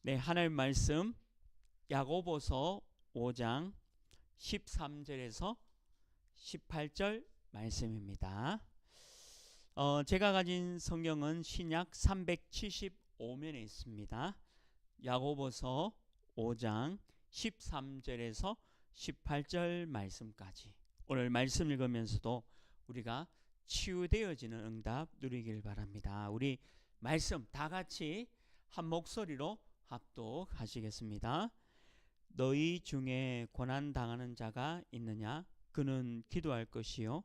네, 하나님 말씀 야고보서 5장 13절에서 18절 말씀입니다. 제가 가진 성경은 신약 375면에 있습니다. 야고보서 5장 13절에서 18절 말씀까지. 오늘 말씀 읽으면서도 우리가 치유되어지는 응답 누리길 바랍니다. 우리 말씀 다 같이 한 목소리로 합독하시겠습니다. 너희 중에 고난 당하는 자가 있느냐? 그는 기도할 것이요.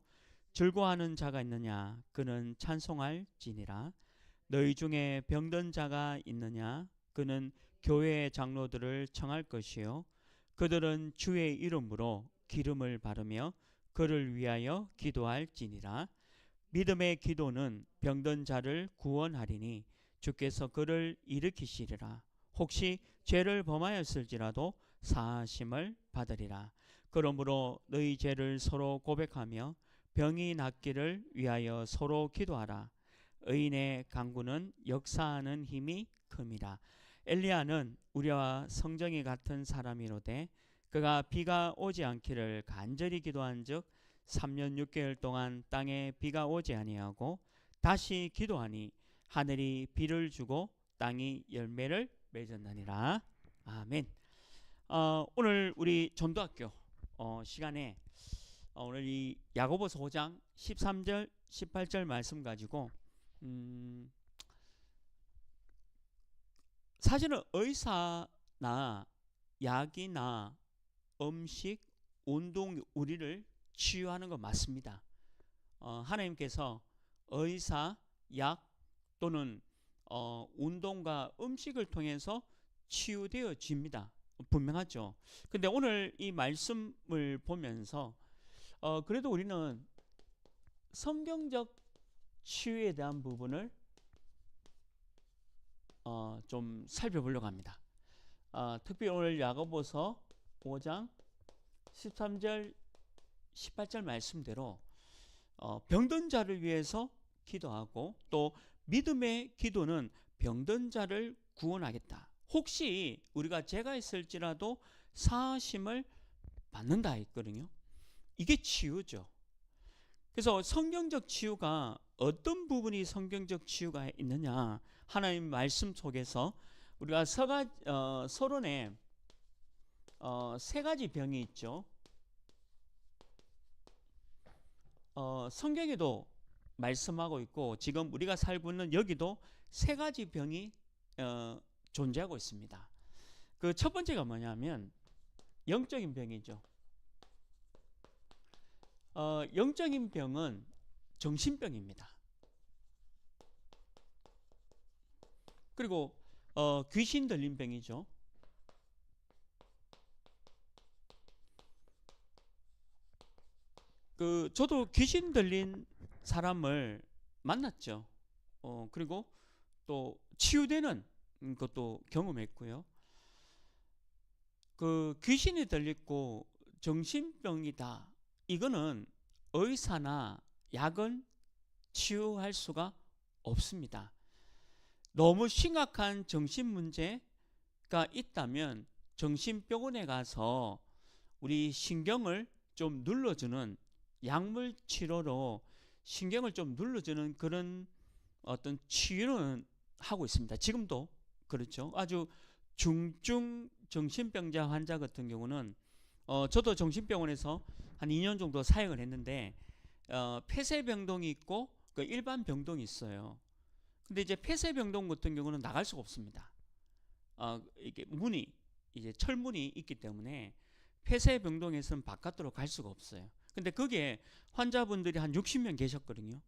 즐거워하는 자가 있느냐? 그는 찬송할지니라. 너희 중에 병든 자가 있느냐? 그는 교회 장로들을 청할 것이요. 그들은 주의 이름으로 기름을 바르며 그를 위하여 기도할지니라. 믿음의 기도는 병든 자를 구원하리니 주께서 그를 일으키시리라. 혹시 죄를 범하였을지라도 사하심을 받으리라. 그러므로 너희 죄를 서로 고백하며 병이 낫기를 위하여 서로 기도하라. 의인의 간구는 역사하는 힘이 큽니다. 엘리야는 우리와 성정이 같은 사람이로되 그가 비가 오지 않기를 간절히 기도한즉 3년 6개월 동안 땅에 비가 오지 아니하고 다시 기도하니 하늘이 비를 주고 땅이 열매를 맺었느니라. 아멘. 오늘 우리 전도학교 시간에 오늘 이 야고보서 5장 13절 18절 말씀 가지고 사실은 의사나 약이나 음식, 운동 우리를 치유하는 거 맞습니다. 하나님께서 의사, 약 또는 운동과 음식을 통해서 치유되어집니다. 분명하죠. 근데 오늘 이 말씀을 보면서 그래도 우리는 성경적 치유에 대한 부분을 좀 살펴보려고 합니다. 특히 오늘 야고보서 5장 13절 18절 말씀대로 병든 자를 위해서 기도하고 또 믿음의 기도는 병든 자를 구원하겠다. 혹시 우리가 죄가 있을지라도 사하심을 받는다 했거든요. 이게 치유죠. 그래서 성경적 치유가 어떤 부분이 성경적 치유가 있느냐? 하나님 말씀 속에서 우리가 서론에 세 가지 병이 있죠. 성경에도 말씀하고 있고 지금 우리가 살고 있는 여기도 세 가지 병이 존재하고 있습니다. 그 첫 번째가 뭐냐면 영적인 병이죠. 영적인 병은 정신병입니다. 그리고 귀신 들린 병이죠. 저도 귀신 들린 사람을 만났죠. 그리고 또 치유되는 것도 경험했고요. 귀신이 들렸고 정신병이다. 이거는 의사나 약은 치유할 수가 없습니다. 너무 심각한 정신 문제가 있다면 정신병원에 가서 우리 신경을 좀 눌러주는 약물 치료로 신경을 좀 눌러주는 그런 어떤 치유는 하고 있습니다. 지금도 그렇죠. 아주 중증 정신병자 환자 같은 경우는 저도 정신병원에서 한 2년 정도 사역을 했는데 폐쇄병동이 있고 그 일반 병동이 있어요. 근데 이제 폐쇄병동 같은 경우는 나갈 수가 없습니다. 이게 문이 이제 철문이 있기 때문에 폐쇄병동에서는 바깥으로 갈 수가 없어요. 근데 거기에 환자분들이 한 60명 계셨거든요.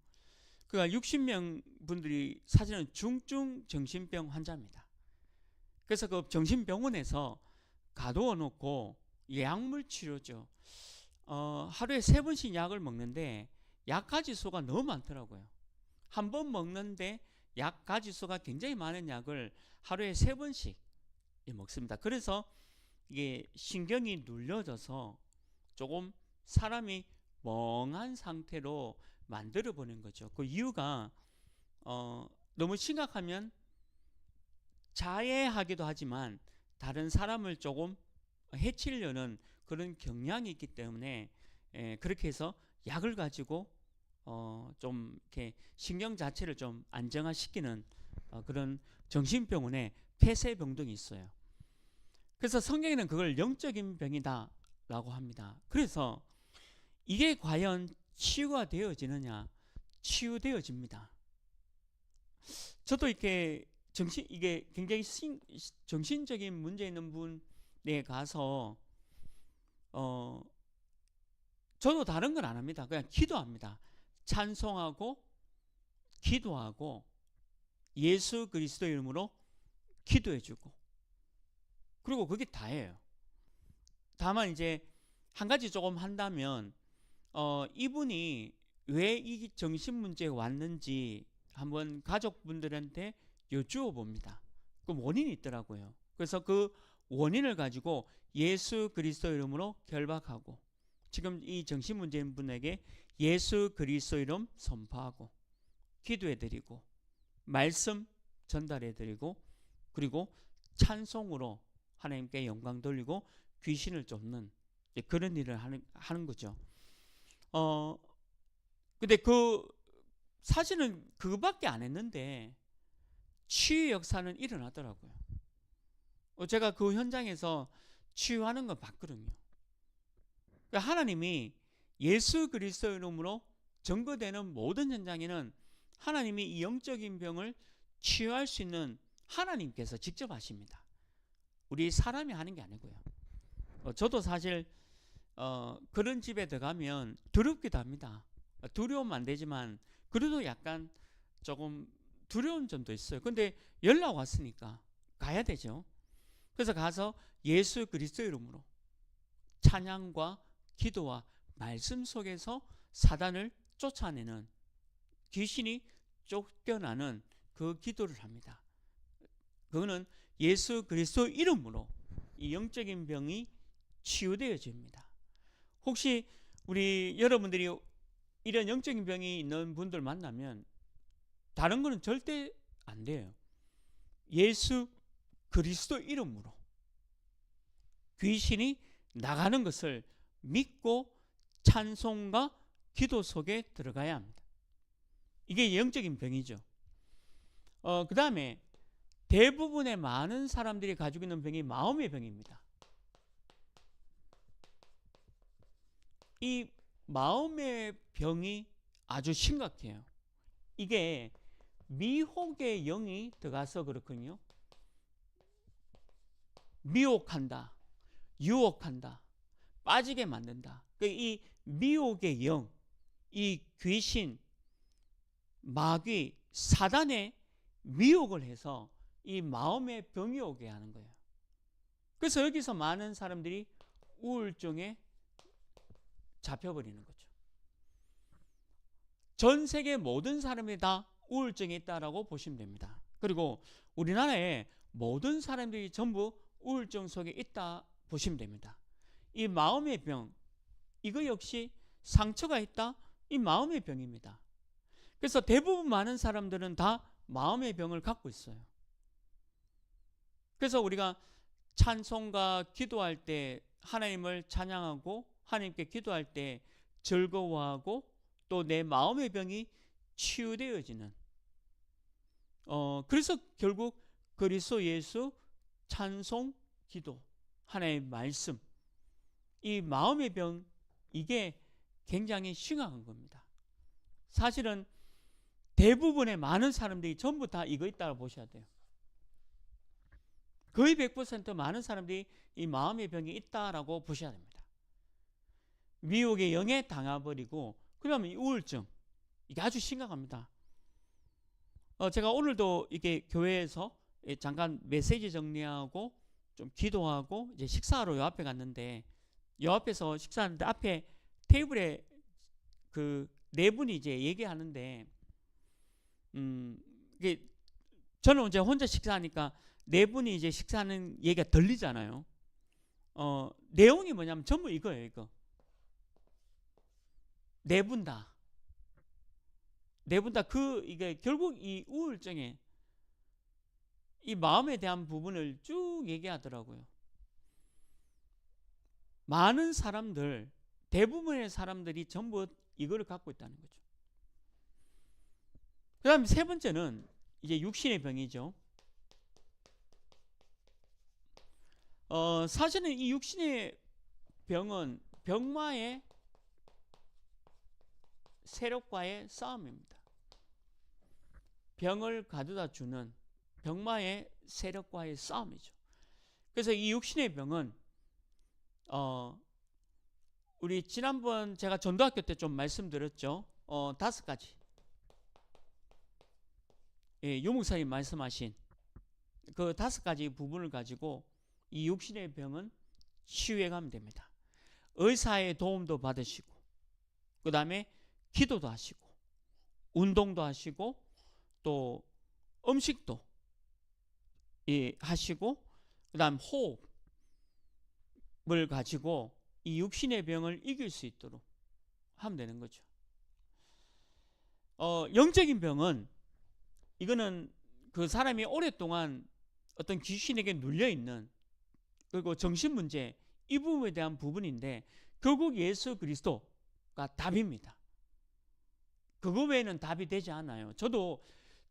그러니까 60명 분들이 사실은 중증 정신병 환자입니다. 그래서 그 정신병원에서 가두어 놓고 약물 치료죠. 하루에 3번씩 약을 먹는데 약 가지수가 너무 많더라고요. 한 번 먹는데 약 가지수가 굉장히 많은 약을 하루에 3번씩 먹습니다. 그래서 이게 신경이 눌려져서 조금 사람이 멍한 상태로 만들어 보는 거죠. 그 이유가 너무 심각하면 자해하기도 하지만 다른 사람을 조금 해치려는 그런 경향이 있기 때문에 그렇게 해서 약을 가지고 좀 이렇게 신경 자체를 좀 안정화시키는 그런 정신병원에 폐쇄병 등이 있어요. 그래서 성경에는 그걸 영적인 병이다라고 합니다. 그래서 이게 과연 치유가 되어지느냐? 치유되어집니다. 저도 이렇게 이게 굉장히 정신적인 문제 있는 분에 가서 저도 다른 건 안 합니다. 그냥 기도합니다. 찬송하고 기도하고 예수 그리스도 이름으로 기도해주고, 그리고 그게 다예요. 다만 이제 한 가지 조금 한다면 이분이 왜 이 정신 문제가 왔는지 한번 가족분들한테 여쭈어 봅니다. 그 원인이 있더라고요. 그래서 그 원인을 가지고 예수 그리스도 이름으로 결박하고, 지금 이 정신 문제인 분에게 예수 그리스도 이름 선포하고 기도해드리고 말씀 전달해드리고, 그리고 찬송으로 하나님께 영광 돌리고 귀신을 쫓는 그런 일을 하는 거죠. 근데 사실은 그거밖에 안 했는데 치유 역사는 일어나더라고요. 제가 그 현장에서 치유하는 걸 봤거든요. 그러니까 하나님이 예수 그리스도 이름으로 전거되는 모든 현장에는 하나님이 이 영적인 병을 치유할 수 있는 하나님께서 직접 하십니다. 우리 사람이 하는 게 아니고요. 저도 사실 그런 집에 들어가면 두렵기도 합니다. 두려우면 안 되지만 그래도 약간 조금 두려운 점도 있어요. 근데 연락 왔으니까 가야 되죠. 그래서 가서 예수 그리스도 이름으로 찬양과 기도와 말씀 속에서 사단을 쫓아내는, 귀신이 쫓겨나는 그 기도를 합니다. 그거는 예수 그리스도 이름으로 이 영적인 병이 치유되어집니다. 혹시 우리 여러분들이 이런 영적인 병이 있는 분들 만나면 다른 거는 절대 안 돼요. 예수 그리스도 이름으로 귀신이 나가는 것을 믿고 찬송과 기도 속에 들어가야 합니다. 이게 영적인 병이죠. 그 다음에 대부분의 많은 사람들이 가지고 있는 병이 마음의 병입니다. 이 마음의 병이 아주 심각해요. 이게 미혹의 영이 들어가서 그렇군요. 미혹한다, 유혹한다, 빠지게 만든다. 이 미혹의 영, 이 귀신, 마귀, 사단의 미혹을 해서 이 마음의 병이 오게 하는 거예요. 그래서 여기서 많은 사람들이 우울증에 잡혀버리는 거죠. 전 세계 모든 사람이 다 우울증이 있다라고 보시면 됩니다. 그리고 우리나라에 모든 사람들이 전부 우울증 속에 있다 보시면 됩니다. 이 마음의 병, 이거 역시 상처가 있다, 이 마음의 병입니다. 그래서 대부분 많은 사람들은 다 마음의 병을 갖고 있어요. 그래서 우리가 찬송과 기도할 때 하나님을 찬양하고 하나님께 기도할 때 즐거워하고 또 내 마음의 병이 치유되어지는, 그래서 결국 그리스도 예수 찬송 기도 하나님의 말씀, 이 마음의 병, 이게 굉장히 심각한 겁니다. 사실은 대부분의 많은 사람들이 전부 다 이거 있다고 보셔야 돼요. 거의 100% 많은 사람들이 이 마음의 병이 있다라고 보셔야 됩니다. 미혹의 영에 당해버리고, 그러면 이 우울증, 이게 아주 심각합니다. 제가 오늘도 이게 교회에서 잠깐 메시지 정리하고 좀 기도하고 이제 식사하러 요 앞에 갔는데, 요 앞에서 식사하는데 앞에 테이블에 그 네 분이 이제 얘기하는데, 이게 저는 이제 혼자 식사하니까 네 분이 이제 식사하는 얘기가 들리잖아요. 내용이 뭐냐면 전부 이거예요, 이거. 네 분 다. 이게 결국 이 우울증에 이 마음에 대한 부분을 쭉 얘기하더라고요. 많은 사람들, 대부분의 사람들이 전부 이거를 갖고 있다는 거죠. 그 다음 세 번째는 이제 육신의 병이죠. 사실은 이 육신의 병은 병마의 세력과의 싸움입니다. 병을 가져다 주는 병마의 세력과의 싸움이죠. 그래서 이 육신의 병은 우리 지난번 제가 전도학교 때 좀 말씀드렸죠. 5가지. 예, 유목사님 말씀하신 그 5가지 부분을 가지고 이 육신의 병은 치유해 가면 됩니다. 의사의 도움도 받으시고, 그 다음에 기도도 하시고, 운동도 하시고, 또 음식도 하시고, 그 다음 호흡을 가지고 이 육신의 병을 이길 수 있도록 하면 되는 거죠. 영적인 병은 이거는 그 사람이 오랫동안 어떤 귀신에게 눌려있는, 그리고 정신문제, 이 부분에 대한 부분인데 결국 예수 그리스도가 답입니다. 그거 외에는 답이 되지 않아요. 저도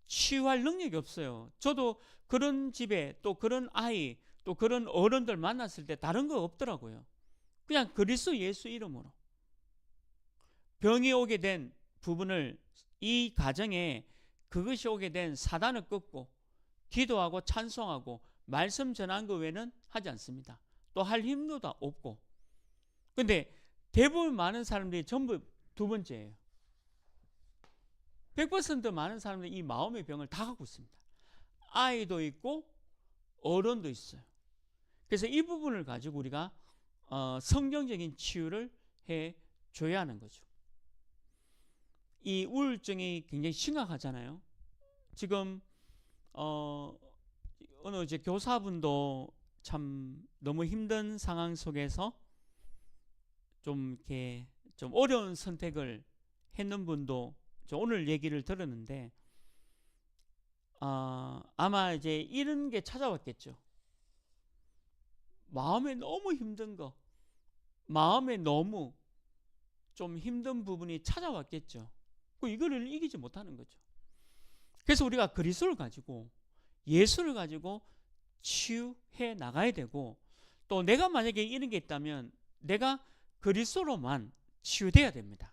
치유할 능력이 없어요. 저도 그런 집에 또 그런 아이 또 그런 어른들 만났을 때 다른 거 없더라고요. 그냥 그리스도 예수 이름으로 병이 오게 된 부분을, 이 가정에 그것이 오게 된 사단을 꺾고 기도하고 찬송하고 말씀 전한 거 외에는 하지 않습니다. 또 할 힘도 다 없고. 근데 대부분 많은 사람들이 전부 두 번째예요. 100% 많은 사람들이 이 마음의 병을 다 갖고 있습니다. 아이도 있고 어른도 있어요. 그래서 이 부분을 가지고 우리가 성경적인 치유를 해줘야 하는 거죠. 이 우울증이 굉장히 심각하잖아요. 지금 어느 이제 교사분도 참 너무 힘든 상황 속에서 좀 이렇게 좀 어려운 선택을 했는 분도 오늘 얘기를 들었는데, 아마 이제 이런 게 찾아왔겠죠. 마음에 너무 힘든 거, 마음에 너무 좀 힘든 부분이 찾아왔겠죠. 이거를 이기지 못하는 거죠. 그래서 우리가 그리스도를 가지고, 예수를 가지고 치유해 나가야 되고, 또 내가 만약에 이런 게 있다면 내가 그리스도로만 치유돼야 됩니다.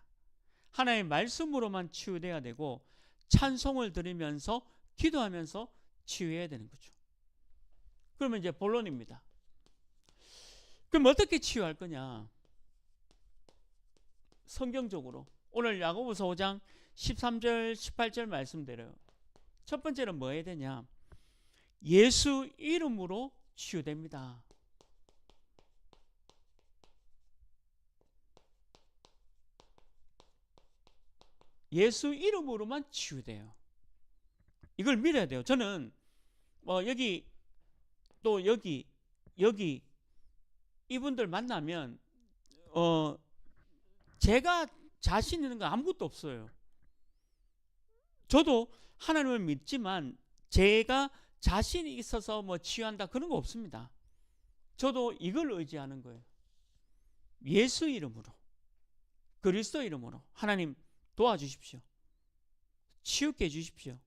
하나의 말씀으로만 치유돼야 되고, 찬송을 드리면서 기도하면서 치유해야 되는 거죠. 그러면 이제 본론입니다. 그럼 어떻게 치유할 거냐? 성경적으로 오늘 야고보서 5장 13절 18절 말씀대로요. 첫 번째는 뭐 해야 되냐? 예수 이름으로 치유됩니다. 예수 이름으로만 치유돼요. 이걸 믿어야 돼요. 저는 여기 또 여기 이분들 만나면 제가 자신 있는 건 아무것도 없어요. 저도 하나님을 믿지만 제가 자신이 있어서 뭐 치유한다 그런 거 없습니다. 저도 이걸 의지하는 거예요. 예수 이름으로, 그리스도 이름으로 하나님 도와주십시오. 치유케 해주십시오.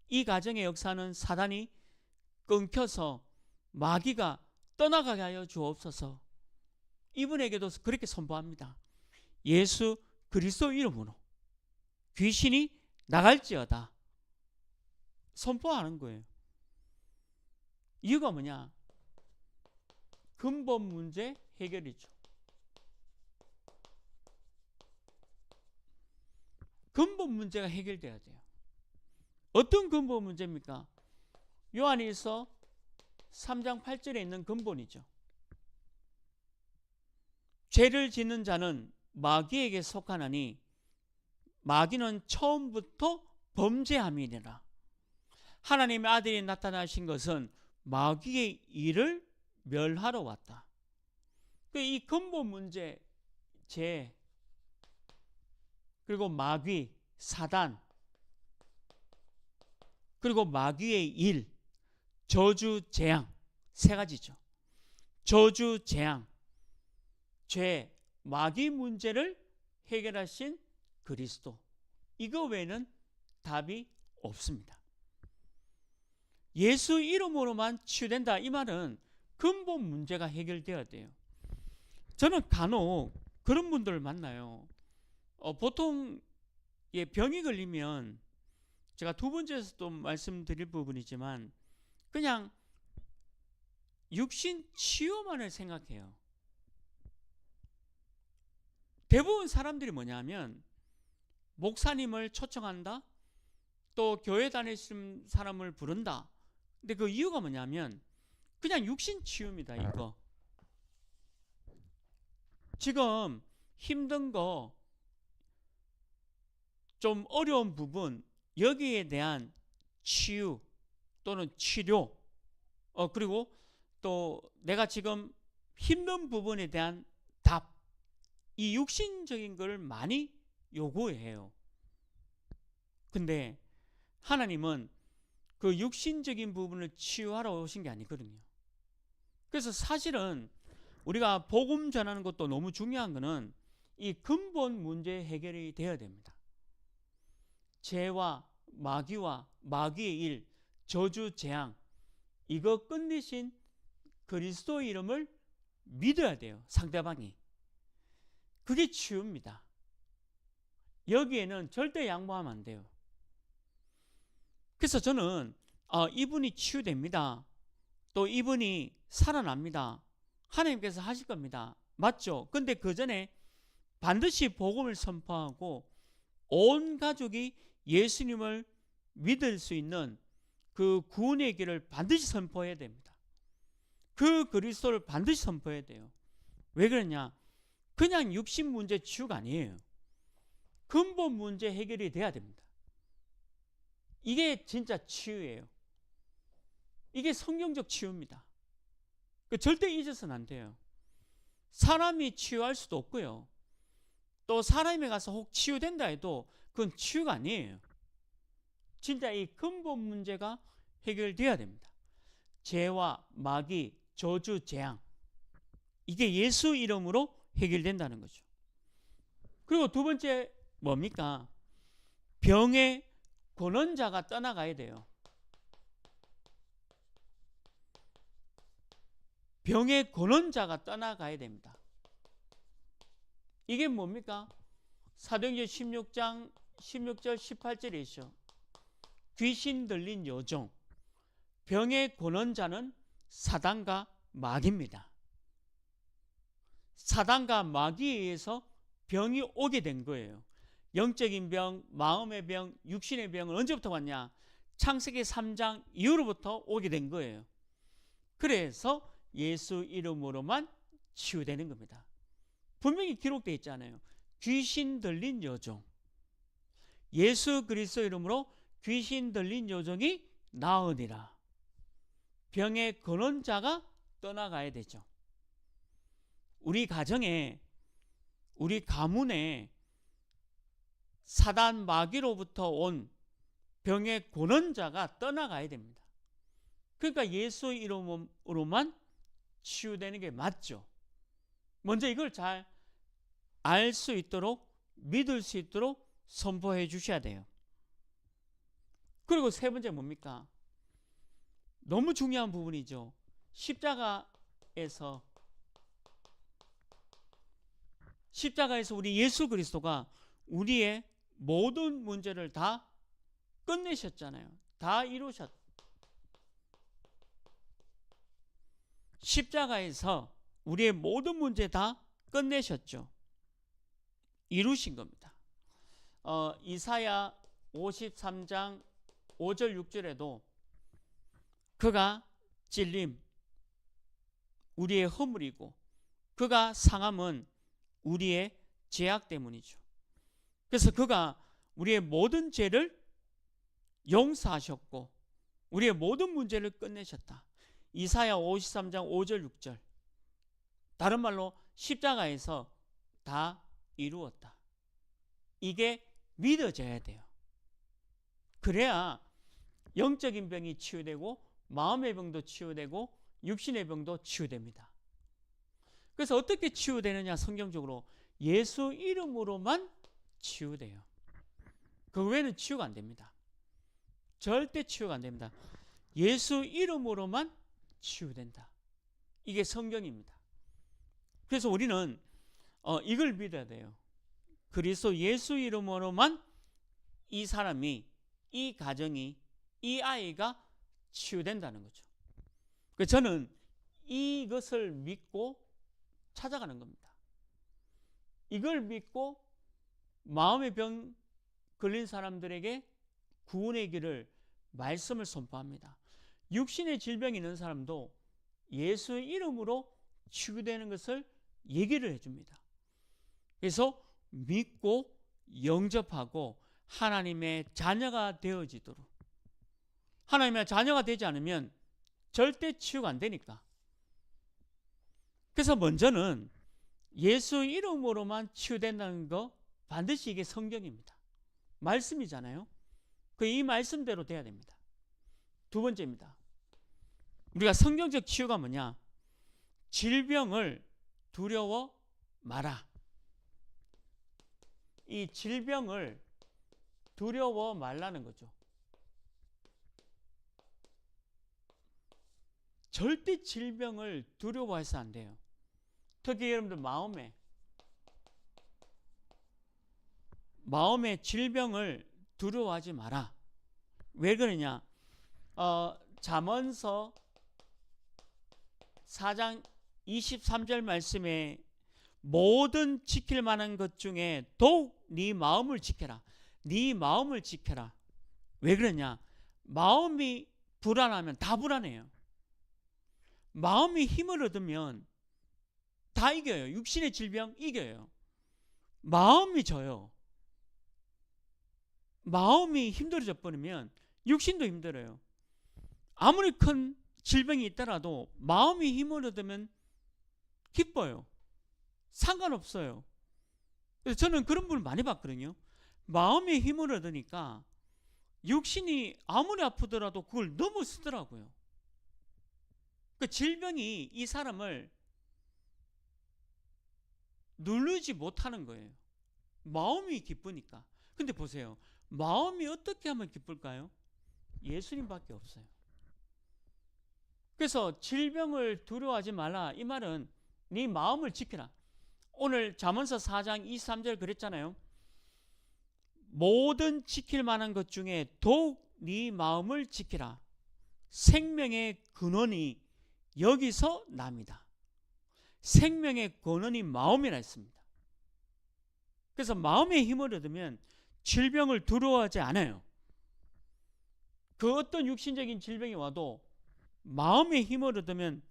이 가정의 역사는 사단이 끊겨서 마귀가 떠나가게 하여 주옵소서. 이분에게도 그렇게 선포합니다. 예수 그리스도 이름으로 귀신이 나갈지어다 선포하는 거예요. 이유가 뭐냐? 근본 문제 해결이죠. 근본 문제가 해결돼야 돼요. 어떤 근본 문제입니까? 요한일서 3장 8절에 있는 근본이죠. 죄를 짓는 자는 마귀에게 속하나니 마귀는 처음부터 범죄함이니라. 하나님의 아들이 나타나신 것은 마귀의 일을 멸하러 왔다. 이 근본 문제, 죄, 그리고 마귀, 사단, 그리고 마귀의 일, 저주, 재앙. 세 가지죠. 저주, 재앙, 죄, 마귀 문제를 해결하신 그리스도. 이거 외에는 답이 없습니다. 예수 이름으로만 치유된다. 이 말은 근본 문제가 해결되어야 돼요. 저는 간혹 그런 분들을 만나요. 보통 병이 걸리면 제가 두 번째에서도 말씀드릴 부분이지만 그냥 육신 치유만을 생각해요. 대부분 사람들이 뭐냐면 목사님을 초청한다, 또 교회 다니시는 사람을 부른다. 근데 그 이유가 뭐냐면 그냥 육신 치유입니다. 이거 지금 힘든 거, 좀 어려운 부분, 여기에 대한 치유 또는 치료, 그리고 또 내가 지금 힘든 부분에 대한 답, 이 육신적인 걸 많이 요구해요. 근데 하나님은 그 육신적인 부분을 치유하러 오신 게 아니거든요. 그래서 사실은 우리가 복음 전하는 것도 너무 중요한 것은 이 근본 문제 해결이 되어야 됩니다. 죄와 마귀와 마귀의 일, 저주, 재앙, 이거 끝내신 그리스도 이름을 믿어야 돼요. 상대방이. 그게 치유입니다. 여기에는 절대 양보하면 안 돼요. 그래서 저는 이분이 치유됩니다. 또 이분이 살아납니다. 하나님께서 하실 겁니다. 맞죠? 근데 그 전에 반드시 복음을 선포하고 온 가족이 예수님을 믿을 수 있는 그 구원의 길을 반드시 선포해야 됩니다. 그 그리스도를 반드시 선포해야 돼요. 왜 그러냐? 그냥 육신 문제 치유가 아니에요. 근본 문제 해결이 돼야 됩니다. 이게 진짜 치유예요. 이게 성경적 치유입니다. 절대 잊어서는 안 돼요. 사람이 치유할 수도 없고요. 또 사람에 가서 혹 치유된다 해도 그건 치유가 아니에요. 진짜 이 근본 문제가 해결돼야 됩니다. 죄와 마귀, 저주, 재앙, 이게 예수 이름으로 해결된다는 거죠. 그리고 두 번째 뭡니까? 병의 권원자가 떠나가야 돼요. 병의 권원자가 떠나가야 됩니다. 이게 뭡니까? 사도행전 16장 16절 18절에 있죠. 귀신 들린 여종, 병의 권원자는 사단과 마귀입니다. 사단과 마귀에 의해서 병이 오게 된 거예요. 영적인 병, 마음의 병, 육신의 병은 언제부터 왔냐? 창세기 3장 이후로부터 오게 된 거예요. 그래서 예수 이름으로만 치유되는 겁니다. 분명히 기록되어 있잖아요. 귀신 들린 여종, 예수 그리스도 이름으로 귀신 들린 여종이 나으니라. 병의 근원자가 떠나가야 되죠. 우리 가정에, 우리 가문에 사단 마귀로부터 온 병의 권원자가 떠나가야 됩니다. 그러니까 예수 이름으로만 치유되는 게 맞죠. 먼저 이걸 잘 알 수 있도록, 믿을 수 있도록 선포해 주셔야 돼요. 그리고 세 번째 뭡니까? 너무 중요한 부분이죠. 십자가에서 우리 예수 그리스도가 우리의 모든 문제를 다 끝내셨잖아요. 다 이루셨. 십자가에서 우리의 모든 문제 다 끝내셨죠. 이루신 겁니다. 이사야 53장 5절 6절에도 그가 찔림, 우리의 허물이고 그가 상함은 우리의 죄악 때문이죠. 그래서 그가 우리의 모든 죄를 용서하셨고 우리의 모든 문제를 끝내셨다. 이사야 53장 5절 6절. 다른 말로 십자가에서 다 이루었다. 이게 믿어져야 돼요. 그래야 영적인 병이 치유되고 마음의 병도 치유되고 육신의 병도 치유됩니다. 그래서 어떻게 치유되느냐? 성경적으로 예수 이름으로만 치유돼요. 그 외에는 치유가 안 됩니다. 절대 치유가 안 됩니다. 예수 이름으로만 치유된다. 이게 성경입니다. 그래서 우리는 이걸 믿어야 돼요. 그리스도 예수 이름으로만 이 사람이, 이 가정이, 이 아이가 치유된다는 거죠. 그래서 저는 이것을 믿고 찾아가는 겁니다. 이걸 믿고 마음의 병 걸린 사람들에게 구원의 길을, 말씀을 선포합니다. 육신의 질병이 있는 사람도 예수의 이름으로 치유되는 것을 얘기를 해줍니다. 그래서 믿고 영접하고 하나님의 자녀가 되어지도록. 하나님의 자녀가 되지 않으면 절대 치유가 안 되니까. 그래서 먼저는 예수 이름으로만 치유된다는 거, 반드시 이게 성경입니다. 말씀이잖아요. 이 말씀대로 돼야 됩니다. 두 번째입니다. 우리가 성경적 치유가 뭐냐? 질병을 두려워 마라. 이 질병을 두려워 말라는 거죠. 절대 질병을 두려워해서 안 돼요. 특히 여러분들 마음의 질병을 두려워하지 마라. 왜 그러냐? 잠언서 4장 23절 말씀에 모든 지킬 만한 것 중에 더욱 네 마음을 지켜라. 네 마음을 지켜라. 왜 그러냐? 마음이 불안하면 다 불안해요. 마음이 힘을 얻으면 다 이겨요. 육신의 질병 이겨요. 마음이 져요. 마음이 힘들어져 버리면 육신도 힘들어요. 아무리 큰 질병이 있더라도 마음이 힘을 얻으면 기뻐요. 상관없어요. 그래서 저는 그런 분을 많이 봤거든요. 마음의 힘을 얻으니까 육신이 아무리 아프더라도 그걸 너무 쓰더라고요. 그 질병이 이 사람을 누르지 못하는 거예요. 마음이 기쁘니까. 근데 보세요. 마음이 어떻게 하면 기쁠까요? 예수님밖에 없어요. 그래서 질병을 두려워하지 말라. 이 말은 네 마음을 지키라. 오늘 잠언서 4장 23절 그랬잖아요. 모든 지킬 만한 것 중에 더욱 네 마음을 지키라. 생명의 근원이 여기서 납니다. 생명의 근원이 마음이라 했습니다. 그래서 마음의 힘을 얻으면 질병을 두려워하지 않아요. 그 어떤 육신적인 질병이 와도 마음의 힘을 얻으면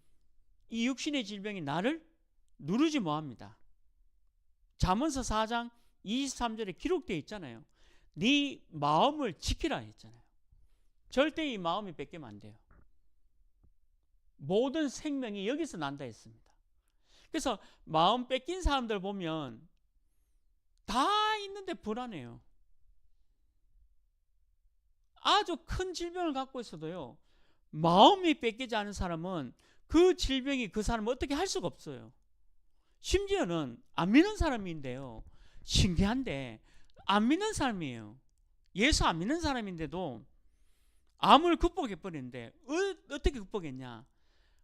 이 육신의 질병이 나를 누르지 못합니다. 잠언서 4장 23절에 기록되어 있잖아요. 네 마음을 지키라 했잖아요. 절대 이 마음이 뺏기면 안 돼요. 모든 생명이 여기서 난다 했습니다. 그래서 마음 뺏긴 사람들 보면 다 있는데 불안해요. 아주 큰 질병을 갖고 있어도요, 마음이 뺏기지 않은 사람은 그 질병이 그 사람을 어떻게 할 수가 없어요. 심지어는 안 믿는 사람인데요, 신기한데 안 믿는 사람이에요. 예수 안 믿는 사람인데도 암을 극복해버리는데 어떻게 극복했냐?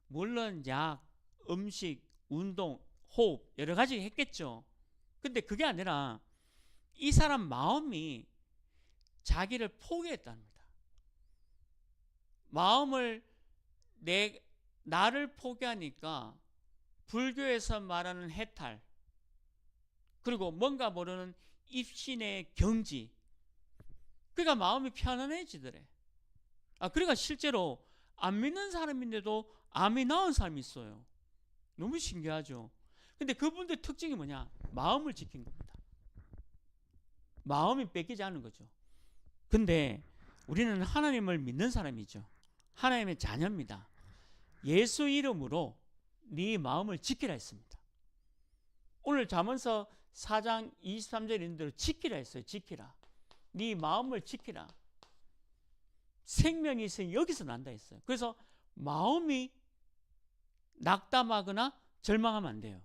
물론 약, 음식, 운동, 호흡 여러 가지 했겠죠. 근데 그게 아니라 이 사람 마음이 자기를 포기했답니다. 마음을 나를 포기하니까 불교에서 말하는 해탈, 그리고 뭔가 모르는 입신의 경지, 그러니까 마음이 편안해지더래. 그러니까 실제로 안 믿는 사람인데도 암이 나은 사람이 있어요. 너무 신기하죠. 근데 그분들 특징이 뭐냐? 마음을 지킨 겁니다. 마음이 뺏기지 않은 거죠. 근데 우리는 하나님을 믿는 사람이죠. 하나님의 자녀입니다. 예수 이름으로 네 마음을 지키라 했습니다. 오늘 잠언서 4장 23절 있는 대로 지키라 했어요. 지키라. 네 마음을 지키라. 생명이 있으니 여기서 난다 했어요. 그래서 마음이 낙담하거나 절망하면 안 돼요.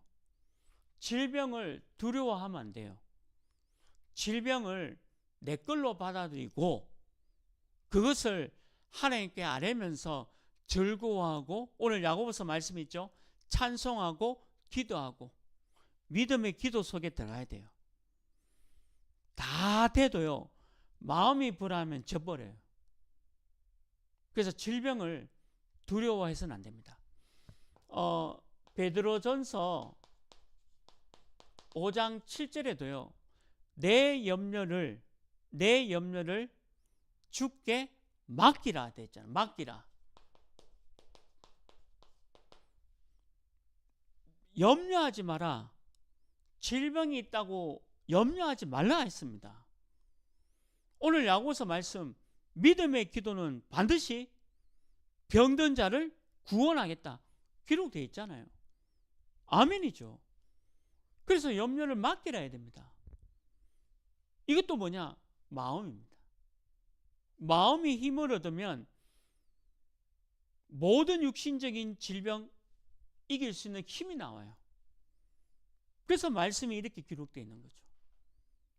질병을 두려워하면 안 돼요. 질병을 내 걸로 받아들이고 그것을 하나님께 아뢰면서 즐거워하고, 오늘 야고보서 말씀이 있죠. 찬송하고 기도하고 믿음의 기도 속에 들어가야 돼요. 다 돼도요, 마음이 불안하면 져버려요. 그래서 질병을 두려워해서는 안 됩니다. 베드로전서 5장 7절에도요. 내 염려를 주께 맡기라 돼 있잖아요. 맡기라. 염려하지 마라. 질병이 있다고 염려하지 말라 했습니다. 오늘 야고보서 말씀, 믿음의 기도는 반드시 병든 자를 구원하겠다 기록되어 있잖아요. 아멘이죠. 그래서 염려를 맡기라 해야 됩니다. 이것도 뭐냐? 마음입니다. 마음이 힘을 얻으면 모든 육신적인 질병 이길 수 있는 힘이 나와요. 그래서 말씀이 이렇게 기록되어 있는 거죠.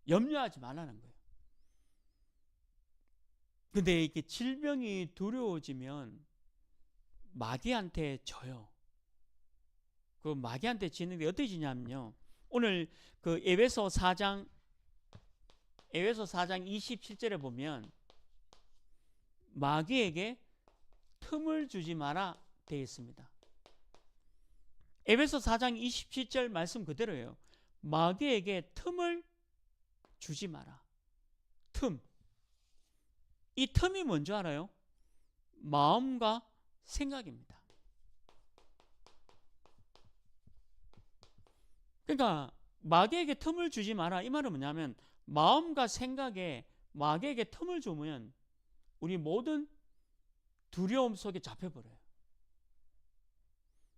염려하지 말라는 거예요. 근데 이렇게 질병이 두려워지면 마귀한테 져요. 그 마귀한테 지는 게 어떻게 지냐면요. 오늘 그 에베소 4장 27절에 보면 마귀에게 틈을 주지 마라 되어 있습니다. 에베소 4장 27절 말씀 그대로예요. 마귀에게 틈을 주지 마라. 틈. 이 틈이 뭔지 알아요? 마음과 생각입니다. 그러니까 마귀에게 틈을 주지 마라. 이 말은 뭐냐면 마음과 생각에 마귀에게 틈을 주면 우리 모든 두려움 속에 잡혀버려요.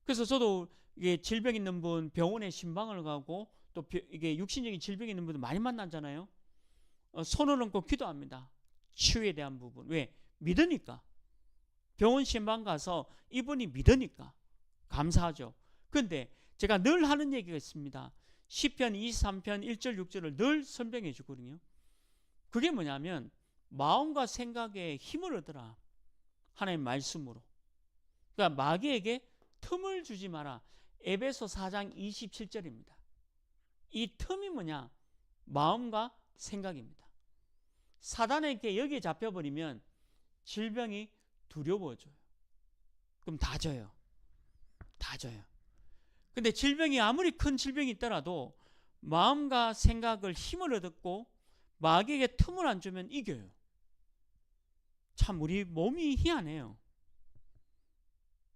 그래서 저도 이게 질병 있는 분 병원에 신방을 가고 또 이게 육신적인 질병 있는 분들 많이 만나잖아요. 손을 얹고 기도합니다. 치유에 대한 부분. 왜? 믿으니까. 병원 신방 가서 이분이 믿으니까 감사하죠. 그런데 제가 늘 하는 얘기가 있습니다. 시편 23편 1절 6절을 늘 설명해 주거든요. 그게 뭐냐면 마음과 생각에 힘을 얻으라. 하나님 말씀으로. 그러니까 마귀에게 틈을 주지 마라. 에베소 4장 27절입니다. 이 틈이 뭐냐? 마음과 생각입니다. 사단에게 여기에 잡혀버리면 질병이 두려워져요. 그럼 다 져요. 다 져요. 근데 질병이 아무리 큰 질병이 있더라도 마음과 생각을 힘을 얻고 마귀에게 틈을 안 주면 이겨요. 참 우리 몸이 희한해요.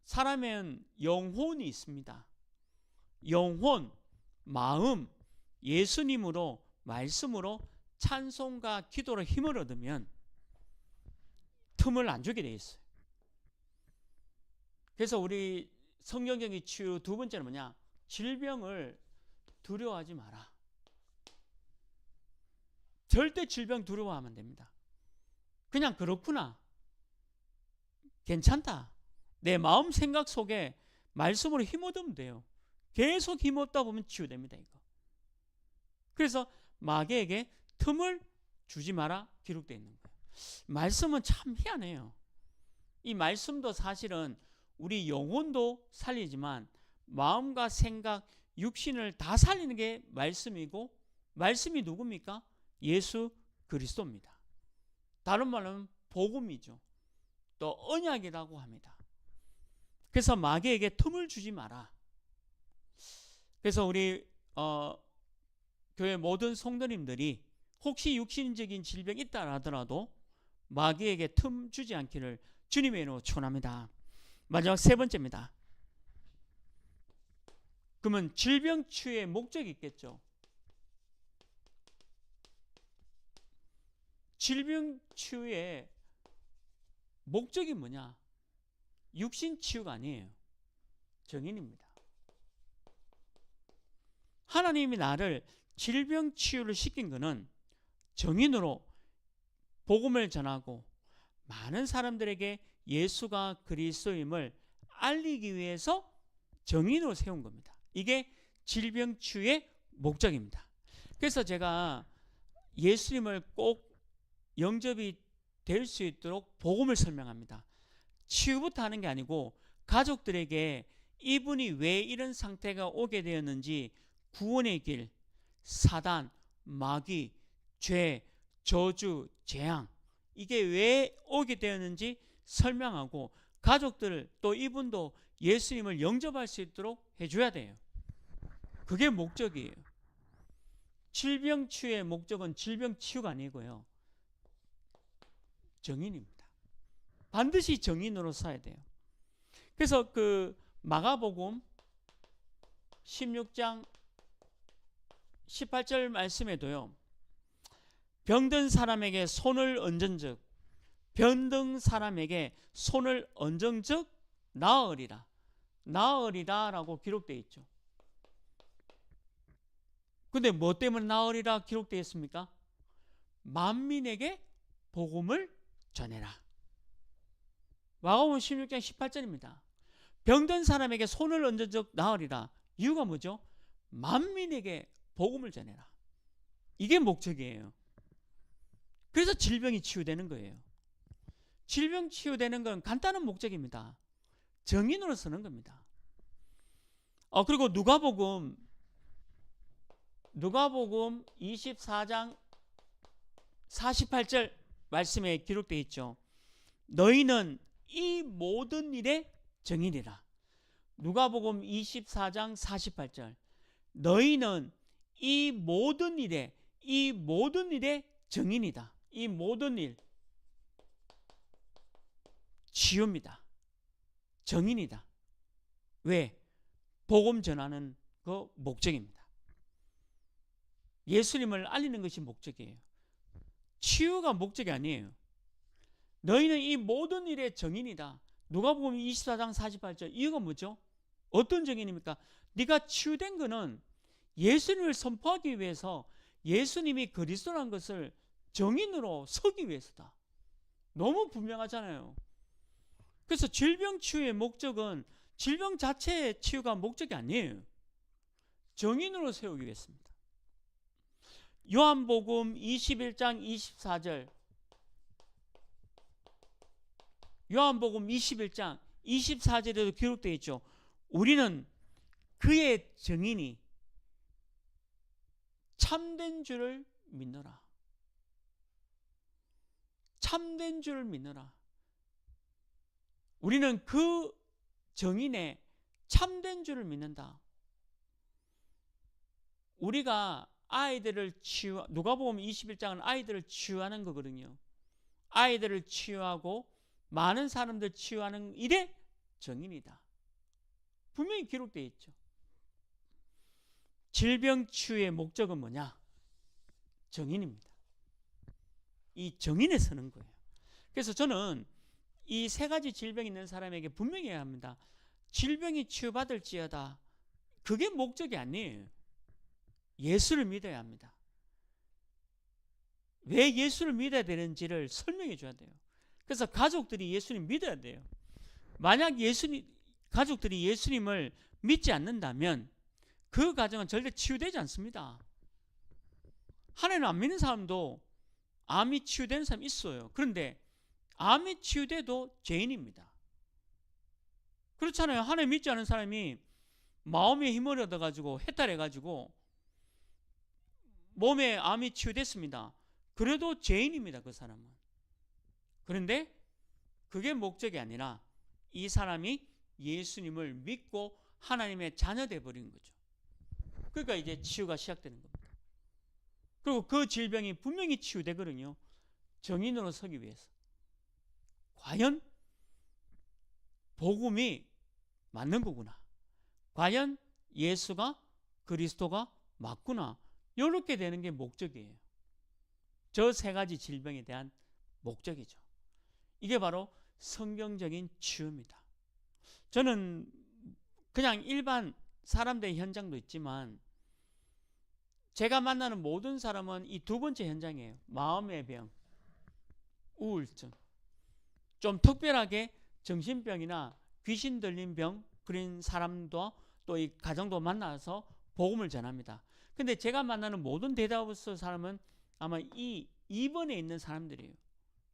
사람은 영혼이 있습니다. 영혼, 마음, 예수님으로 말씀으로 찬송과 기도로 힘을 얻으면 틈을 안 주게 돼 있어요. 그래서 우리 성경적인 치유 두 번째는 뭐냐? 질병을 두려워하지 마라. 절대 질병 두려워하면 안 됩니다. 그냥 그렇구나. 괜찮다. 내 마음 생각 속에 말씀으로 힘 얻으면 돼요. 계속 힘 얻다 보면 치유됩니다. 이거. 그래서 마귀에게 틈을 주지 마라 기록되어 있는 거예요. 말씀은 참 희한해요. 이 말씀도 사실은 우리 영혼도 살리지만 마음과 생각, 육신을 다 살리는 게 말씀이고, 말씀이 누굽니까? 예수 그리스도입니다. 다른 말은 복음이죠. 또 언약이라고 합니다. 그래서 마귀에게 틈을 주지 마라. 그래서 우리 교회 모든 성도님들이 혹시 육신적인 질병이 있다 하더라도 마귀에게 틈 주지 않기를 주님의 이름으로 축원합니다. 마지막 세 번째입니다. 그러면 질병 치유의 목적이 있겠죠. 질병 치유의 목적이 뭐냐? 육신 치유가 아니에요. 정인입니다. 하나님이 나를 질병 치유를 시킨 것은 정인으로 복음을 전하고 많은 사람들에게 예수가 그리스도임을 알리기 위해서 정인으로 세운 겁니다. 이게 질병치유의 목적입니다. 그래서 제가 예수님을 꼭 영접이 될 수 있도록 복음을 설명합니다. 치유부터 하는 게 아니고 가족들에게 이분이 왜 이런 상태가 오게 되었는지, 구원의 길, 사단, 마귀, 죄, 저주, 재앙, 이게 왜 오게 되었는지 설명하고, 가족들 또 이분도 예수님을 영접할 수 있도록 해줘야 돼요. 그게 목적이에요. 질병치유의 목적은 질병치유가 아니고요, 정인입니다. 반드시 정인으로 써야 돼요. 그래서 그 마가복음 16장 18절 말씀에도요, 병든 사람에게 손을 얹은즉, 병든 사람에게 손을 얹은즉 나으리라, 나으리라라고 기록되어 있죠. 근데 뭐 때문에 나으리라 기록되어 있습니까? 만민에게 복음을 전해라. 마가복음 16장 18절입니다. 병든 사람에게 손을 얹은즉 나으리라. 이유가 뭐죠? 만민에게 복음을 전해라. 이게 목적이에요. 그래서 질병이 치유되는 거예요. 질병 치유되는 건 간단한 목적입니다. 정인으로 쓰는 겁니다. 그리고 누가복음 24장 48절 말씀에 기록되어 있죠. 너희는 이 모든 일의 정인이라. 누가복음 24장 48절. 너희는 이 모든 일의 정인이다. 이 모든 일 치유입니다. 정인이다. 왜? 복음 전하는 그 목적입니다. 예수님을 알리는 것이 목적이에요. 치유가 목적이 아니에요. 너희는 이 모든 일의 정인이다. 누가복음 24장 48절. 이유가 뭐죠? 어떤 정인입니까? 네가 치유된 거는 예수님을 선포하기 위해서, 예수님이 그리스도라는 것을 정인으로 서기 위해서다. 너무 분명하잖아요. 그래서 질병 치유의 목적은 질병 자체의 치유가 목적이 아니에요. 정인으로 세우기 위해서입니다. 요한복음 21장 24절. 요한복음 21장 24절에도 기록되어 있죠. 우리는 그의 정인이 참된 줄을 믿노라. 참된 줄을 믿노라. 우리는 그 정인의 참된 줄을 믿는다. 우리가 아이들을 누가복음 21장은 아이들을 치유하는 거거든요. 아이들을 치유하고 많은 사람들 치유하는 일의 정인이다. 분명히 기록되어 있죠. 질병 치유의 목적은 뭐냐? 정인입니다. 이 정인에 서는 거예요. 그래서 저는 이 세 가지 질병이 있는 사람에게 분명히 해야 합니다. 질병이 치유받을지어다. 그게 목적이 아니에요. 예수를 믿어야 합니다. 왜 예수를 믿어야 되는지를 설명해 줘야 돼요. 그래서 가족들이 예수님 믿어야 돼요. 만약 가족들이 예수님을 믿지 않는다면 그 가정은 절대 치유되지 않습니다. 하나님 안 믿는 사람도 암이 치유되는 사람이 있어요. 그런데 암이 치유돼도 죄인입니다. 그렇잖아요. 하나님 믿지 않은 사람이 마음의 힘을 얻어가지고 해탈해가지고 몸에 암이 치유됐습니다. 그래도 죄인입니다. 그 사람은. 그런데 그게 목적이 아니라 이 사람이 예수님을 믿고 하나님의 자녀 되어버린 거죠. 그러니까 이제 치유가 시작되는 겁니다. 그리고 그 질병이 분명히 치유되거든요. 정인으로 서기 위해서. 과연 복음이 맞는 거구나. 과연 예수가 그리스도가 맞구나. 이렇게 되는 게 목적이에요. 저 세 가지 질병에 대한 목적이죠. 이게 바로 성경적인 치유입니다. 저는 그냥 일반 사람들의 현장도 있지만 제가 만나는 모든 사람은 이 두 번째 현장이에요. 마음의 병, 우울증. 좀 특별하게 정신병이나 귀신 들린 병 그런 사람도 또 이 가정도 만나서 복음을 전합니다. 근데 제가 만나는 모든 데이터하우스 사람은 아마 이 2번에 있는 사람들이에요.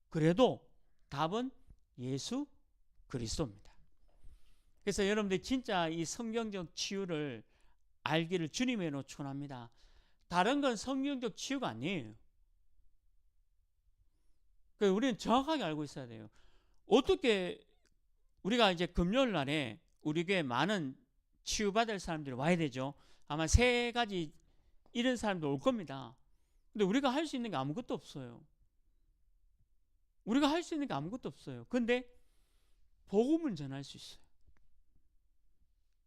그래도 답은 예수 그리스도입니다. 그래서 여러분들 진짜 이 성경적 치유를 알기를 주님의 은혜로 축원합니다. 다른 건 성경적 치유가 아니에요. 우리는 정확하게 알고 있어야 돼요. 어떻게 우리가 이제 금요일 날에 우리 교회 많은 치유받을 사람들이 와야 되죠. 아마 3가지 이런 사람들 올 겁니다. 근데 우리가 할 수 있는 게 아무것도 없어요. 우리가 할 수 있는 게 아무것도 없어요. 근데 복음을 전할 수 있어요.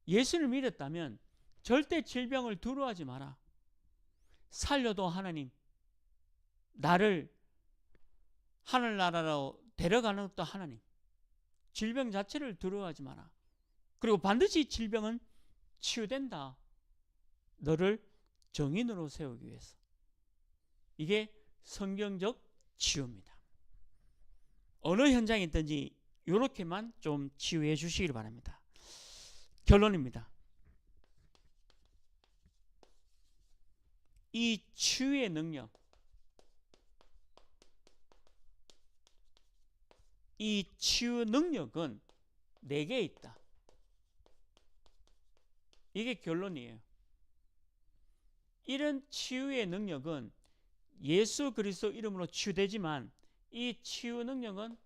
예수를 믿었다면 절대 질병을 두려워하지 마라. 살려도 하나님, 나를 하늘나라로 데려가는 것도 하나님. 질병 자체를 두려워하지 마라. 그리고 반드시 질병은 치유된다. 너를 정인으로 세우기 위해서. 이게 성경적 치유입니다. 어느 현장에 있든지 이렇게만 좀 치유해 주시길 바랍니다. 결론입니다. 이 치유의 능력, 이 치유 능력은 내게 있다. 이게 결론이에요. 이런 치유의 능력은 예수 그리스도 이름으로 치유되지만 이 치유 능력은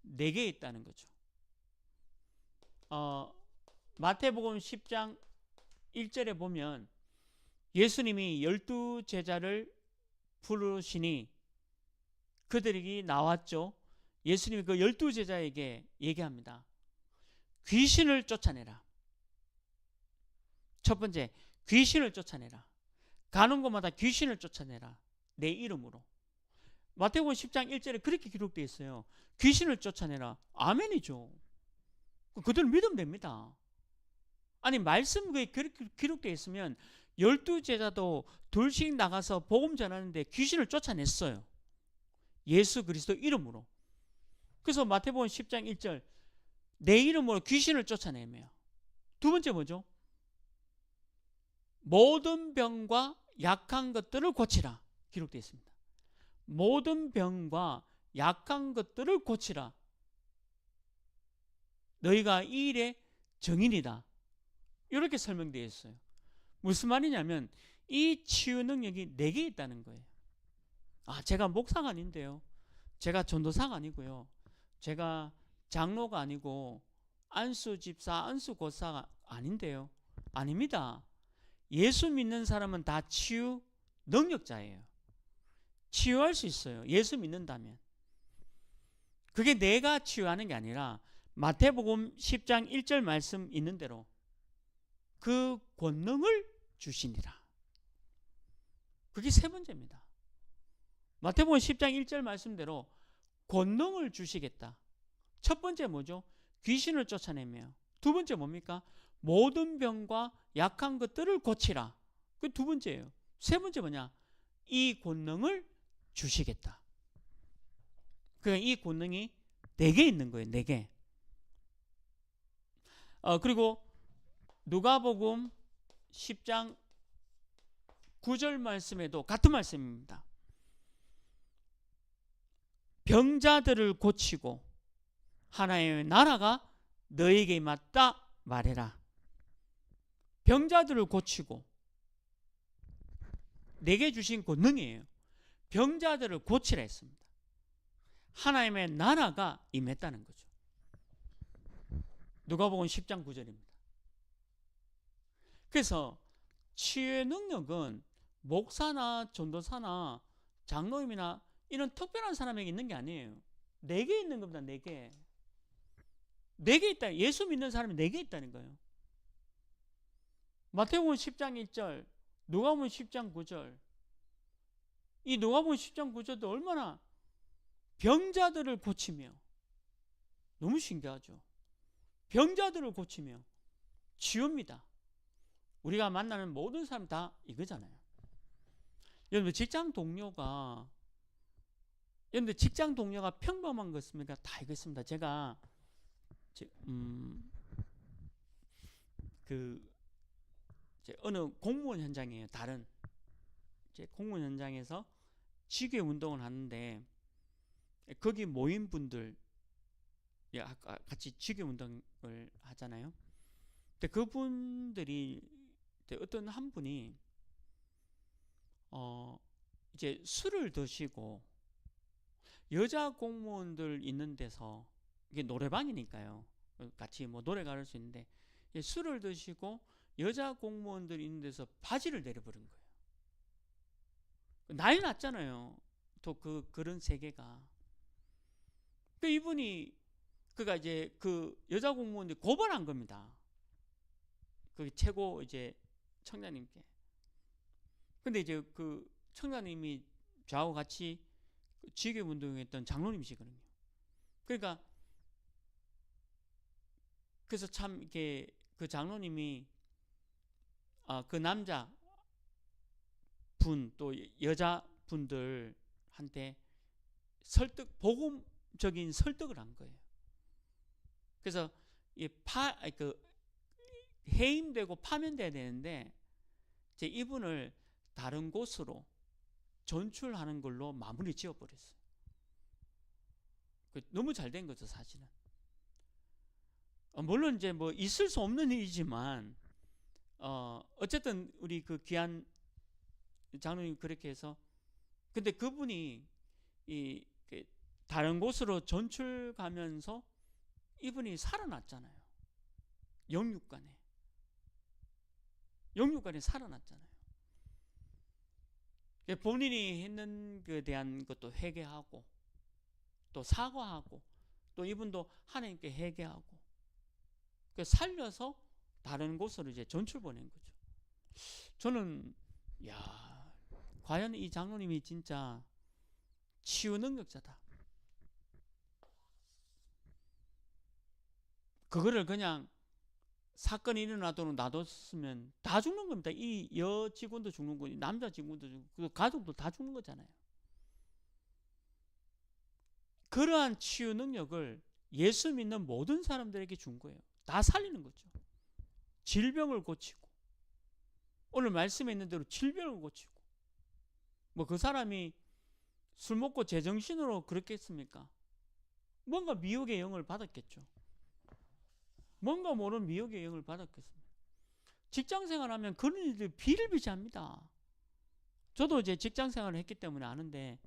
내게 있다는 거죠. 마태복음 10장 1절에 보면 예수님이 12제자를 부르시니 그들이 나왔죠. 예수님이 그 12제자에게 얘기합니다. 귀신을 쫓아내라. 첫 번째, 귀신을 쫓아내라. 가는 곳마다 귀신을 쫓아내라. 내 이름으로. 마태복음 10장 1절에 그렇게 기록되어 있어요. 귀신을 쫓아내라. 아멘이죠. 그들은 믿으면 됩니다. 아니 말씀 그렇게 기록되어 있으면 12제자도 둘씩 나가서 복음 전하는데 귀신을 쫓아냈어요. 예수 그리스도 이름으로. 그래서 마태복음 10장 1절 내 이름으로 귀신을 쫓아내며. 두 번째 뭐죠? 모든 병과 약한 것들을 고치라. 기록되어 있습니다. 모든 병과 약한 것들을 고치라. 너희가 이 일의 정인이다. 이렇게 설명되어 있어요. 무슨 말이냐면 이 치유 능력이 내게 있다는 거예요. 제가 목사가 아닌데요. 제가 전도사가 아니고요. 제가 장로가 아니고 안수 집사, 안수 고사가 아닌데요. 아닙니다. 예수 믿는 사람은 다 치유 능력자예요. 치유할 수 있어요. 예수 믿는다면. 그게 내가 치유하는 게 아니라 마태복음 10장 1절 말씀 있는 대로 그 권능을 주시니라. 그게 세 번째입니다. 마태복음 10장 1절 말씀대로 권능을 주시겠다. 첫 번째 뭐죠? 귀신을 쫓아내며. 두 번째 뭡니까? 모든 병과 약한 것들을 고치라. 그 두 번째예요. 세 번째 뭐냐? 이 권능을 주시겠다. 그러니까 이 권능이 내게 있는 거예요. 내게. 그리고 누가복음 10장 9절 말씀에도 같은 말씀입니다. 병자들을 고치고 하나님의 나라가 너에게 임했다 말해라. 병자들을 고치고 내게 주신 권능이에요. 병자들을 고치라 했습니다. 하나님의 나라가 임했다는 거죠. 누가복음 10장 9절입니다. 그래서 치유의 능력은 목사나 전도사나 장로님이나 이런 특별한 사람에게 있는 게 아니에요. 내게 있는 겁니다. 내게. 내게 있다. 예수 믿는 사람이 내게 있다는 거예요. 마태복음 10장 1절, 누가복음 10장 9절. 이 누가복음 10장 9절도 얼마나 병자들을 고치며, 너무 신기하죠. 병자들을 고치며 치유입니다. 우리가 만나는 모든 사람 다 이거잖아요. 여러분 직장 동료가 그런데 직장 동료가 평범한 것입니까? 다 이겠습니다. 제가 어느 공무원 현장이에요. 다른 공무원 현장에서 직위 운동을 하는데 거기 모인 분들 같이 직위 운동을 하잖아요. 근데 그분들이 어떤 한 분이 이제 술을 드시고 여자 공무원들 있는 데서 이게 노래방이니까요. 같이 뭐 노래 가를 수 있는데 술을 드시고 여자 공무원들 있는 데서 바지를 내려버린 거예요. 난리 났잖아요. 또 그런 세계가. 이분이 그가 이제 그 여자 공무원들이 고발한 겁니다. 그 최고 이제 청장님께. 근데 이제 그 청장님이 저하고 같이 직위 운동했던 장로님이시거든요. 그러니까 그래서 참 이렇게 그 장로님이 그 남자 분 또 여자 분들한테 복음적인 설득을 한 거예요. 그래서 해임되고 파면돼야 되는데 이분을 다른 곳으로 전출하는 걸로 마무리 지어버렸어요. 너무 잘 된 거죠, 사실은. 물론 이제 뭐 있을 수 없는 일이지만 어쨌든 우리 그 귀한 장로님 그렇게 해서 근데 그분이 다른 곳으로 전출 가면서 이분이 살아났잖아요. 영육간에 살아났잖아요. 본인이 했는 것에 대한 것도 회개하고 또 사과하고 또 이분도 하나님께 회개하고 살려서 다른 곳으로 이제 전출 보낸 거죠. 저는 과연 이 장로님이 진짜 치유 능력자다. 그거를 그냥 사건이 일어나도록 놔뒀으면 다 죽는 겁니다. 이 여 직원도 죽는 거고 남자 직원도 죽고 그 가족도 다 죽는 거잖아요. 그러한 치유 능력을 예수 믿는 모든 사람들에게 준 거예요. 다 살리는 거죠. 질병을 고치고 오늘 말씀에 있는 대로 질병을 고치고 뭐 그 사람이 술 먹고 제정신으로 그랬겠습니까? 뭔가 미혹의 영을 받았겠죠. 뭔가 모르는 미혹의 영을 받았겠습니다. 직장생활하면 그런 일들이 비일비재합니다. 저도 이제 직장생활을 했기 때문에 아는데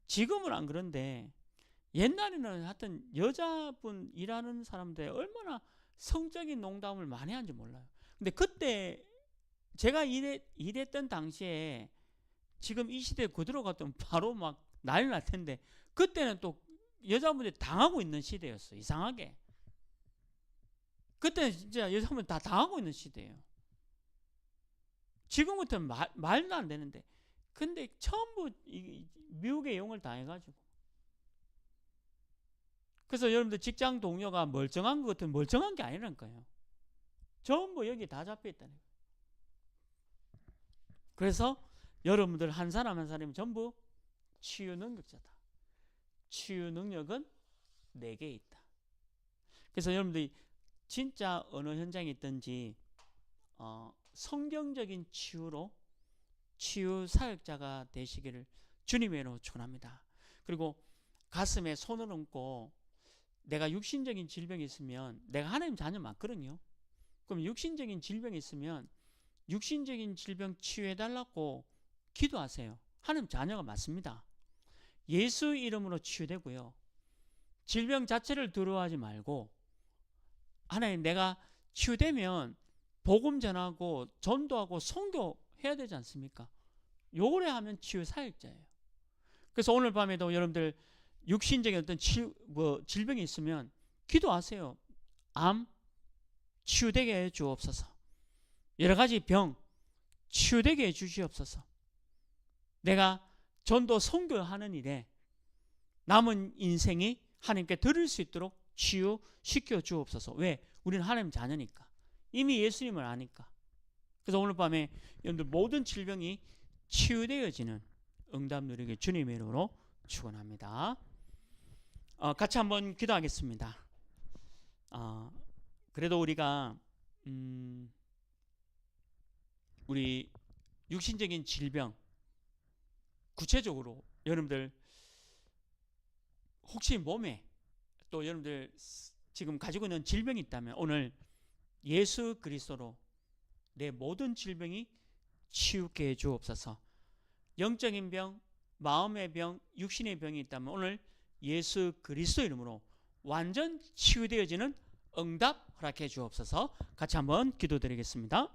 지금은 안 그런데 옛날에는 하여튼 여자분 일하는 사람들 얼마나 성적인 농담을 많이 하는지 몰라요. 근데 그때 제가 일했던 당시에 지금 이 시대에 그대로 갔더니 바로 막 난리 날 텐데 그때는 또 여자분들이 당하고 있는 시대였어요. 이상하게. 그때는 진짜 여자분들 다 당하고 있는 시대예요. 지금 같으면 말도 안 되는데 근데 전부 미혹의 영을 당해가지고 그래서 여러분들 직장 동료가 멀쩡한 것 같으면 멀쩡한 게 아니라니까요. 전부 여기 다 잡혀있다는 거예요. 그래서 여러분들 한 사람 한 사람이 전부 치유 능력자다. 치유 능력은 내게 있다. 그래서 여러분들이 진짜 어느 현장에 있든지 성경적인 치유로 치유 사역자가 되시기를 주님의 이름으로 축원합니다. 그리고 가슴에 손을 얹고 내가 육신적인 질병이 있으면 내가 하나님 자녀 맞거든요. 그럼 육신적인 질병이 있으면 육신적인 질병 치유해달라고 기도하세요. 하나님 자녀가 맞습니다. 예수 이름으로 치유되고요. 질병 자체를 두려워하지 말고 하나님 내가 치유되면 복음 전하고 전도하고 선교해야 되지 않습니까? 요래 하면 치유 사역자예요. 그래서 오늘 밤에도 여러분들 육신적인 어떤 질병이 있으면 기도하세요. 암 치유되게 해 주옵소서. 여러 가지 병 치유되게 해 주시옵소서. 내가 전도 선교하는 일에 남은 인생이 하나님께 드릴 수 있도록 치유시켜 주옵소서. 왜? 우리는 하나님 자녀니까. 이미 예수님을 아니까. 그래서 오늘 밤에 여러분들 모든 질병이 치유되어지는 응답 누리게 주님의 이름으로 축원합니다. 같이 한번 기도하겠습니다. 그래도 우리가 우리 육신적인 질병, 구체적으로 여러분들 혹시 몸에 또 여러분들 지금 가지고 있는 질병이 있다면 오늘 예수 그리스도로 내 모든 질병이 치유케 해 주옵소서. 영적인 병, 마음의 병, 육신의 병이 있다면 오늘 예수 그리스도 이름으로 완전 치유되어지는 응답 허락해 주옵소서. 같이 한번 기도드리겠습니다.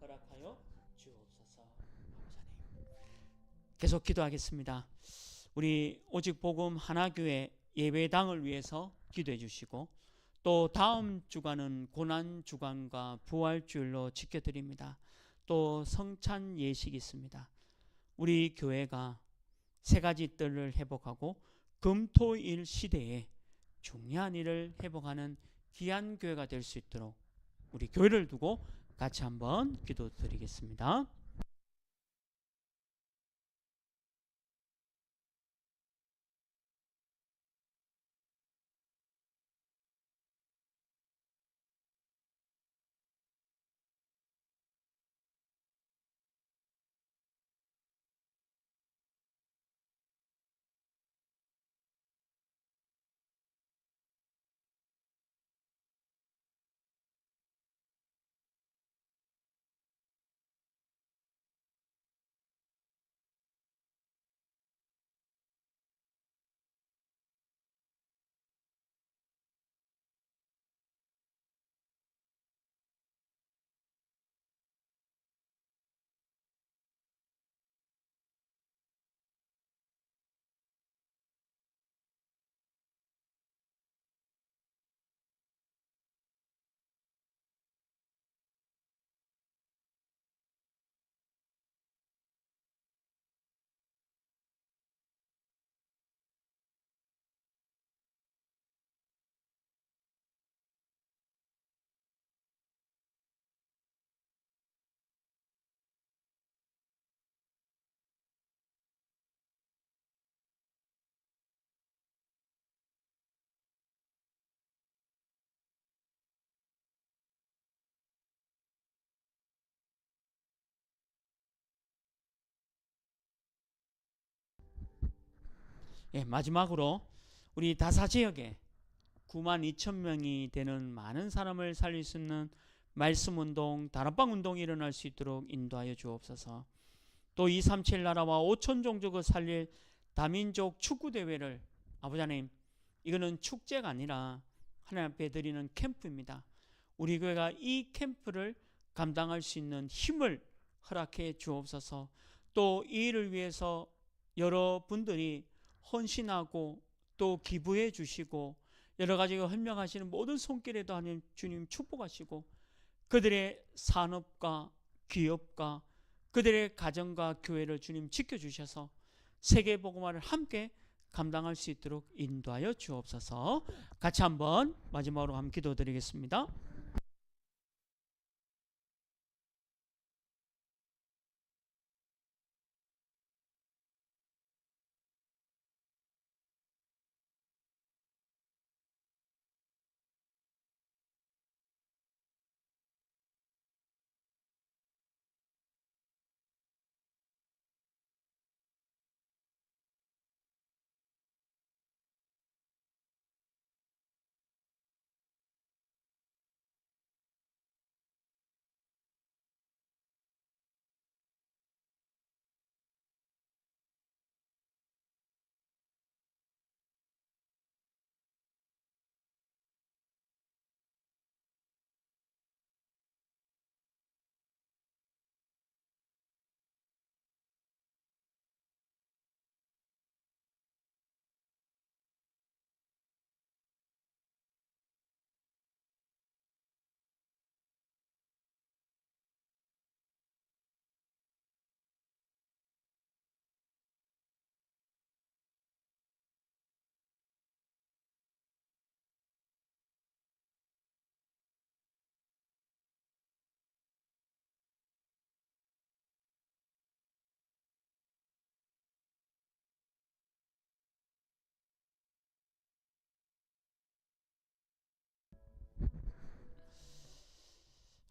허락하여 주옵소서. 계속 기도하겠습니다. 우리 오직 복음 하나교회 예배당을 위해서 기도해 주시고 또 다음 주간은 고난 주간과 부활 주일로 지켜드립니다. 또 성찬 예식이 있습니다. 우리 교회가 세 가지 뜰을 회복하고 금토일 시대에 중요한 일을 회복하는 귀한 교회가 될 수 있도록 우리 교회를 두고 같이 한번 기도드리겠습니다. 마지막으로 우리 다사 지역에 9만 2천 명이 되는 많은 사람을 살릴 수 있는 말씀 운동, 다락방 운동이 일어날 수 있도록 인도하여 주옵소서. 또 237 나라와 5천 종족을 살릴 다민족 축구 대회를 아버지 하나님, 이거는 축제가 아니라 하나님 앞에 드리는 캠프입니다. 우리 교회가 이 캠프를 감당할 수 있는 힘을 허락해 주옵소서. 또 이 일을 위해서 여러분들이 헌신하고 또 기부해 주시고 여러 가지 헌명하시는 모든 손길에도 하나님 주님 축복하시고 그들의 산업과 기업과 그들의 가정과 교회를 주님 지켜주셔서 세계복음화를 함께 감당할 수 있도록 인도하여 주옵소서. 같이 한번 마지막으로 한번 기도드리겠습니다.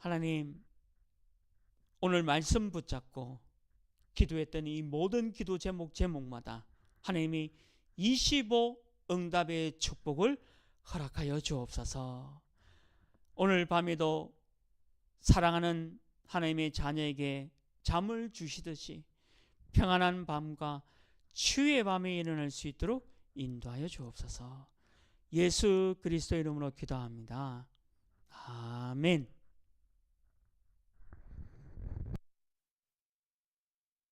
하나님, 오늘 말씀 붙잡고 기도했던 이 모든 기도 제목마다 하나님이 25 응답의 축복을 허락하여 주옵소서. 오늘 밤에도 사랑하는 하나님의 자녀에게 잠을 주시듯이 평안한 밤과 치유의 밤에 일어날 수 있도록 인도하여 주옵소서. 예수 그리스도 이름으로 기도합니다. 아멘.